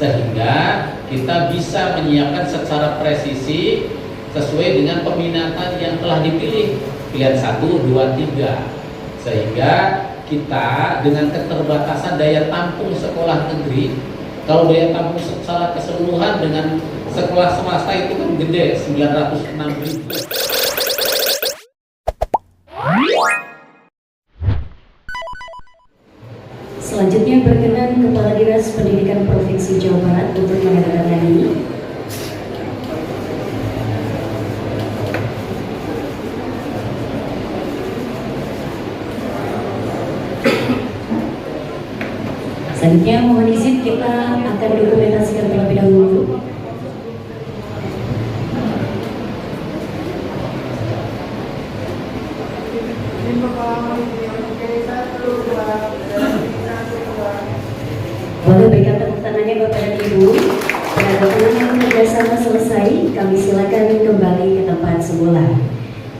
sehingga kita bisa menyiapkan secara presisi sesuai dengan peminatan yang telah dipilih, pilihan 1, 2, 3, sehingga kita dengan keterbatasan daya tampung sekolah negeri, kalau daya tampung secara keseluruhan dengan sekolah swasta itu kan gede, 906.000. Selanjutnya berkenan Kepala Dinas Pendidikan Provinsi Jawa Barat untuk menandatangani. Selanjutnya mohon izin kita akan dokumentasikan terlebih dahulu. Boleh berikan tepuk tangannya Bapak dan Ibu. Penandatanganan kerjasama selesai, kami silakan kembali ke tempat semula.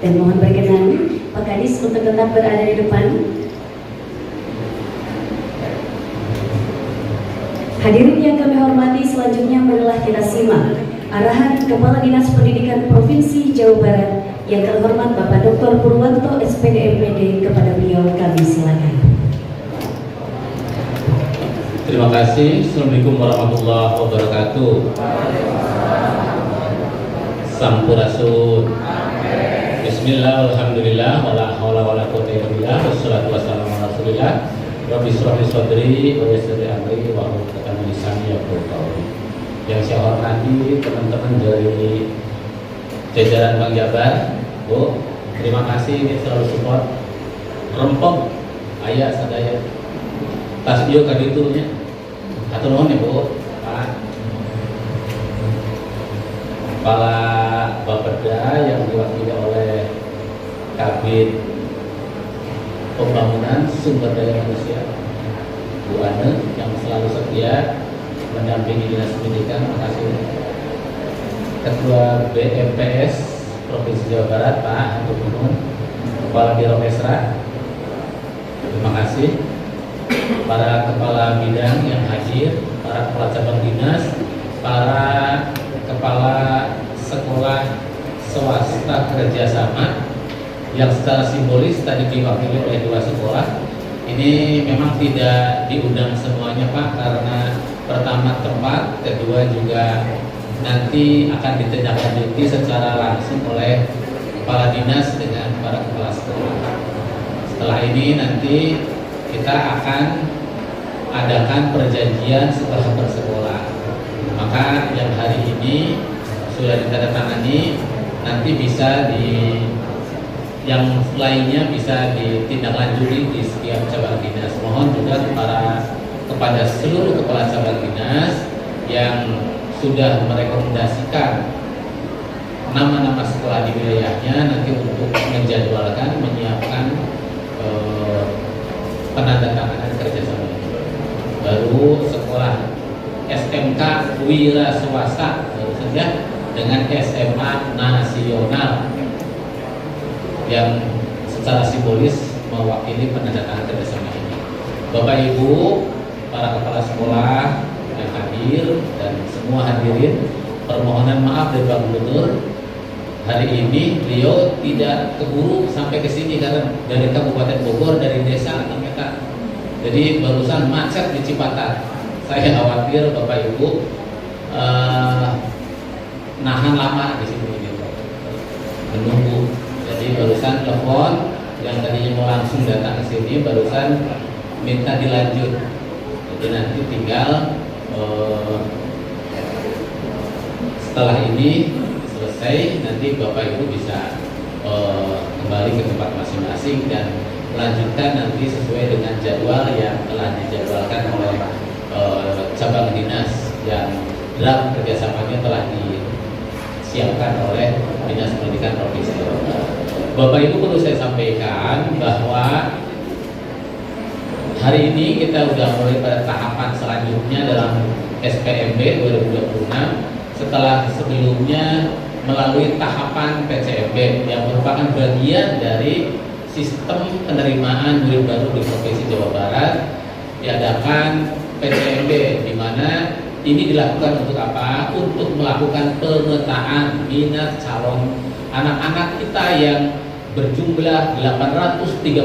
Dan mohon berkenan Pak Kadis untuk tetap berada di depan. Hadirin yang kami hormati, selanjutnya marilah kita simak arahan Kepala Dinas Pendidikan Provinsi Jawa Barat yang terhormat Bapak Dr. Purwanto SPD MPD. Kepada beliau kami silakan. Terima kasih. Assalamualaikum warahmatullahi wabarakatuh. Sampurasun. Bismillah, alhamdulillah, wala haula wala quwwata illa billah, wassalatu wassalamu ala rasulillah. Rabbi shrah li sadri wa yassir li amri wa hlul 'uqdatam min lisani yafqahu qawli. Yang saya hormati teman-teman dari jajaran Bank Jabar, Bu, terima kasih ini selalu support. Rempong, ayah sadaya. Tas dia kaditunya. Atau nuhun ya, Bu. Pak. Kepala Bapeda yang diwakili oleh Kabid Pembangunan Sumber Daya Manusia, Bu Ane, yang selalu setia mendampingi Dinas Pendidikan. Terima kasih. Ketua BMPS Provinsi Jawa Barat, Pak Hantu Gunung, Kepala Biro Mesra, terima kasih. Para kepala bidang yang hadir, para kepala cabang dinas, para kepala sekolah swasta kerjasama yang secara simbolis tadi diwakili oleh 2 sekolah. Ini memang tidak diundang semuanya, Pak, karena pertama tempat, kedua juga nanti akan ditindaklanjuti secara langsung oleh kepala dinas dengan para kepala sekolah. Setelah ini nanti kita akan adakan perjanjian sekolah per sekolah. Maka yang hari ini sudah ditandatangani, nanti bisa yang lainnya bisa ditindaklanjuti di setiap cabang dinas. Mohon juga kepada seluruh kepala cabang dinas yang sudah merekomendasikan nama-nama sekolah di wilayahnya nanti untuk menjadwalkan, menyiapkan penandatanganan kerjasama ini. Baru sekolah SMK Wira Swasta baru saja dengan SMA Nasional yang secara simbolis mewakili penandatanganan kerjasama ini. Bapak Ibu, para kepala sekolah yang hadir dan semua hadirin, permohonan maaf dari Pak Gubernur. Hari ini beliau tidak keburu sampai ke sini karena dari Kabupaten Bogor, dari desa atau Meta. Jadi barusan macet di Cipatat. Saya khawatir Bapak Ibu nahan lama di sini gitu, menunggu. Jadi barusan telepon yang tadinya mau langsung datang ke sini, barusan minta dilanjut. Jadi nanti tinggal setelah ini selesai, nanti Bapak Ibu bisa kembali ke tempat masing-masing dan melanjutkan nanti sesuai dengan jadwal yang telah dijadwalkan oleh cabang dinas yang draft kerjasamanya telah disiapkan oleh Dinas Pendidikan Provinsi Jawa Barat. Bapak Ibu, perlu saya sampaikan bahwa hari ini kita sudah mulai pada tahapan selanjutnya dalam SPMB 2026 setelah sebelumnya melalui tahapan PCMB yang merupakan bagian dari sistem penerimaan murid baru di Provinsi Jawa Barat. Diadakan PCMB di mana Ini dilakukan untuk apa? Untuk melakukan pemetaan minat calon anak-anak kita yang berjumlah 838.000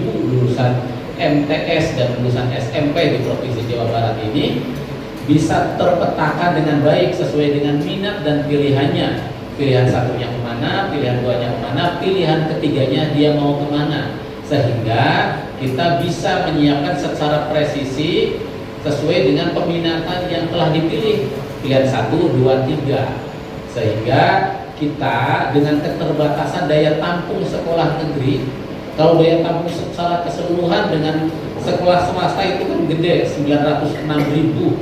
lulusan MTS dan lulusan SMP di Provinsi Jawa Barat ini bisa terpetakan dengan baik sesuai dengan minat dan pilihannya. Pilihan satunya kemana, pilihan duanya kemana, pilihan ketiganya dia mau kemana. Sehingga kita bisa menyiapkan secara presisi sesuai dengan peminatan yang telah dipilih. Pilihan 1, 2, 3. Sehingga kita dengan keterbatasan daya tampung sekolah negeri, kalau daya tampung secara keseluruhan dengan sekolah swasta itu kan gede, 906.000.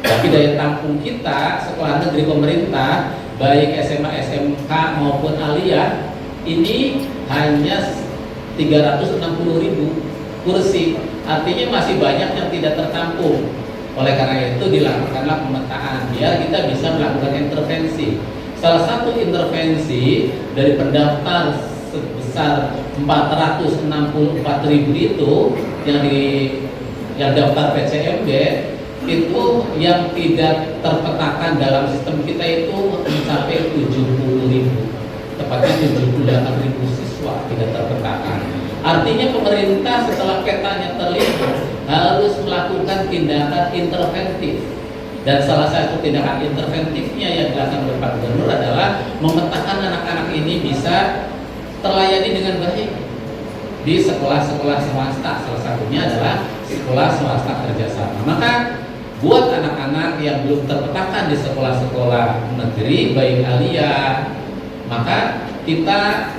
Tapi daya tampung kita sekolah negeri pemerintah, baik SMA, SMK maupun aliyah, ini hanya 360.000 kursi. Artinya masih banyak yang tidak tertampung. Oleh karena itu dilakukanlah pemetaan biar kita bisa melakukan intervensi. Salah satu intervensi dari pendaftar sebesar 464.000 itu yang daftar PCMB itu yang tidak terpetakan dalam sistem kita itu mencapai 70.000, tepatnya 78.000 siswa tidak terpetakan. Artinya pemerintah setelah petanya terlihat harus melakukan tindakan interventif. Dan salah satu tindakan interventifnya yang dilakukan oleh Pak Gubernur adalah memetakan anak-anak ini bisa terlayani dengan baik di sekolah-sekolah swasta. Salah satunya adalah sekolah swasta kerjasama. Maka buat anak-anak yang belum terpetakan di sekolah-sekolah negeri baik aliyah, maka kita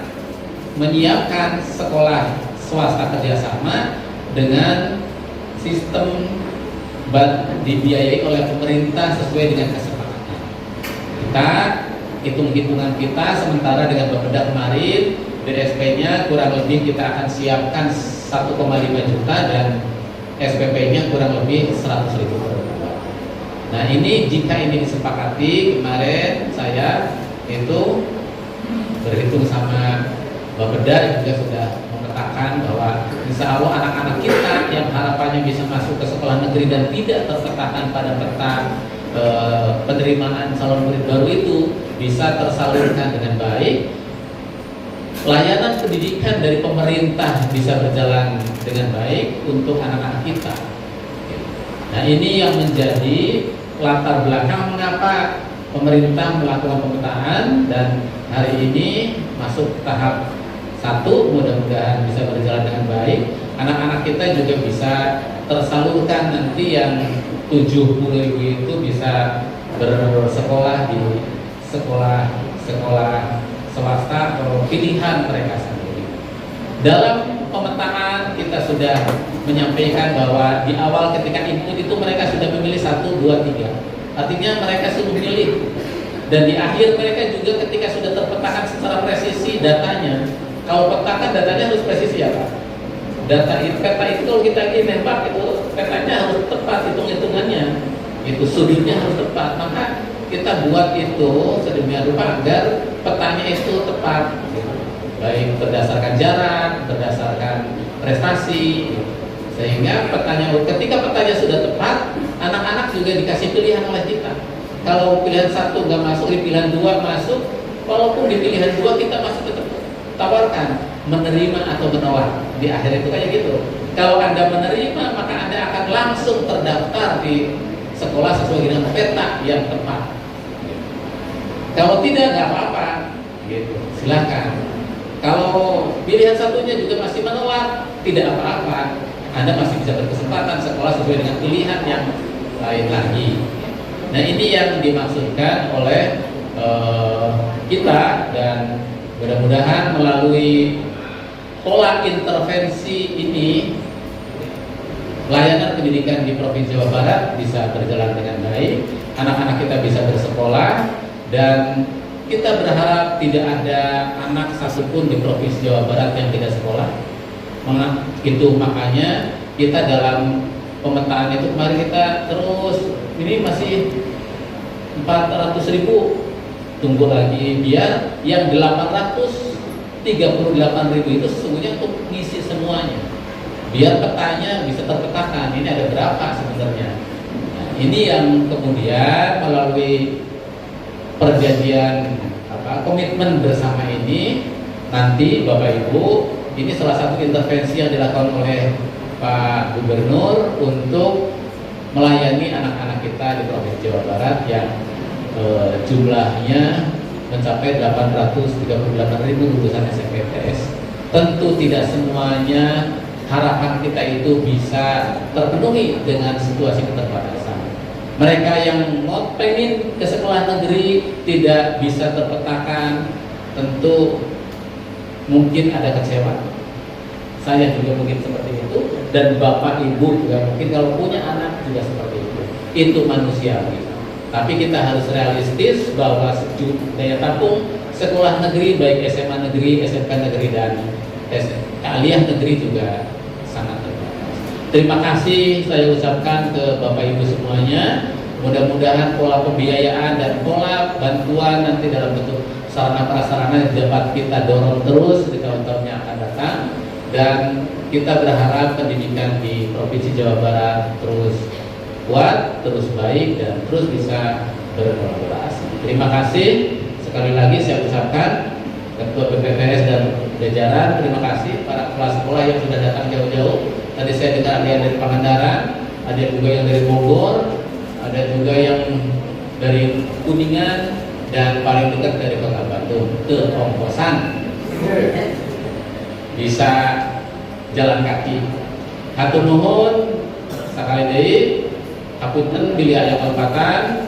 menyiapkan sekolah swasta kerjasama dengan sistem dibiayai oleh pemerintah sesuai dengan kesepakatan. Kita hitung-hitungan kita sementara dengan Bapeda kemarin DSP-nya kurang lebih kita akan siapkan 1,5 juta dan SPP-nya kurang lebih 100.000 per bulan. Nah ini jika ini disepakati, kemarin saya itu berhitung sama Bapeda juga sudah memetakan bahwa insya Allah anak-anak kita yang harapannya bisa masuk ke sekolah negeri dan tidak terpetakan pada peta penerimaan calon murid baru itu bisa tersalurkan dengan baik. Layanan pendidikan dari pemerintah bisa berjalan dengan baik untuk anak-anak kita. Nah ini yang menjadi latar belakang mengapa pemerintah melakukan pemetaan dan hari ini masuk tahap 1, mudah-mudahan bisa berjalan dengan baik. Anak-anak kita juga bisa tersalurkan nanti yang 70.000 itu bisa bersekolah di sekolah swasta atau pilihan mereka sendiri. Dalam pemetaan kita sudah menyampaikan bahwa di awal ketika input itu mereka sudah memilih 1, 2, 3. Artinya mereka sudah memilih. Dan di akhir mereka juga ketika sudah terpetakan secara presisi datanya. Kalau petakan datanya harus presisi ya Pak. Data peta itu kalau kita ingin nembak itu petanya harus tepat hitung-hitungannya. Itu sudutnya harus tepat. Maka kita buat itu sedemikian rupa agar petanya itu tepat. Baik berdasarkan jarak, berdasarkan prestasi. Sehingga ketika petanya sudah tepat, anak-anak juga dikasih pilihan oleh kita. Kalau pilihan 1 nggak masuk, di pilihan 2 masuk. Walaupun di pilihan 2 kita masih tetap tawarkan menerima atau menolak. Di akhir itu kayak gitu. Kalau Anda menerima, maka Anda akan langsung terdaftar di sekolah sesuai dengan peta yang tepat. Kalau tidak, nggak apa-apa. Gitu. Silakan. Kalau pilihan satunya juga masih menolak, tidak apa-apa. Anda masih bisa berkesempatan sekolah sesuai dengan pilihan yang lain lagi. Nah ini yang dimaksudkan oleh kita dan mudah-mudahan melalui pola intervensi ini layanan pendidikan di Provinsi Jawa Barat bisa berjalan dengan baik, anak-anak kita bisa bersekolah dan kita berharap tidak ada anak satupun di Provinsi Jawa Barat yang tidak sekolah. Itu makanya kita dalam pemetaan itu kemarin kita terus ini masih 400.000, tunggu lagi biar yang 838.000 itu sesungguhnya untuk ngisi semuanya biar petanya bisa terpetakan ini ada berapa sebenarnya. Nah, ini yang kemudian melalui perjanjian komitmen bersama ini, nanti Bapak Ibu, ini salah satu intervensi yang dilakukan oleh Pak Gubernur untuk melayani anak-anak kita di Provinsi Jawa Barat yang jumlahnya mencapai 838.000 lulusan SMPTS. Tentu tidak semuanya harapan kita itu bisa terpenuhi dengan situasi keterbatasan. Mereka yang mau pengen ke sekolah negeri tidak bisa terpetakan, tentu mungkin ada kecewa. Saya juga mungkin seperti itu, dan Bapak Ibu juga mungkin kalau punya anak juga seperti itu. Itu manusiawi. Tapi kita harus realistis bahwa daya tampung sekolah negeri, baik SMA negeri, SMK negeri, dan aliyah negeri juga sangat terbatas. Terima kasih saya ucapkan ke Bapak Ibu semuanya. Mudah-mudahan pola pembiayaan dan pola bantuan nanti dalam bentuk sarana prasarana dapat kita dorong terus di tahun-tahun yang akan datang, dan kita berharap pendidikan di Provinsi Jawa Barat terus kuat, terus baik, dan terus bisa berkolaborasi. Terima kasih sekali lagi saya ucapkan Ketua BPPS dan jajaran. Terima kasih para kepala sekolah yang sudah datang jauh-jauh. Tadi saya dengar ada yang dari Pangandaran, ada juga yang dari Bogor, ada juga yang dari Kuningan, dan paling dekat dari Kota Bandung ke Ongkosan. Bisa jalan kaki. Hatur nuhun sakali deui. Hapunten bilih aya kalpatan.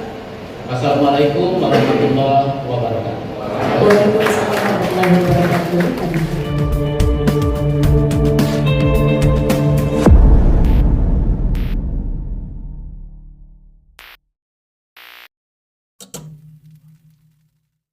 Wassalamualaikum warahmatullahi wabarakatuh. Waalaikumsalam warahmatullahi wabarakatuh.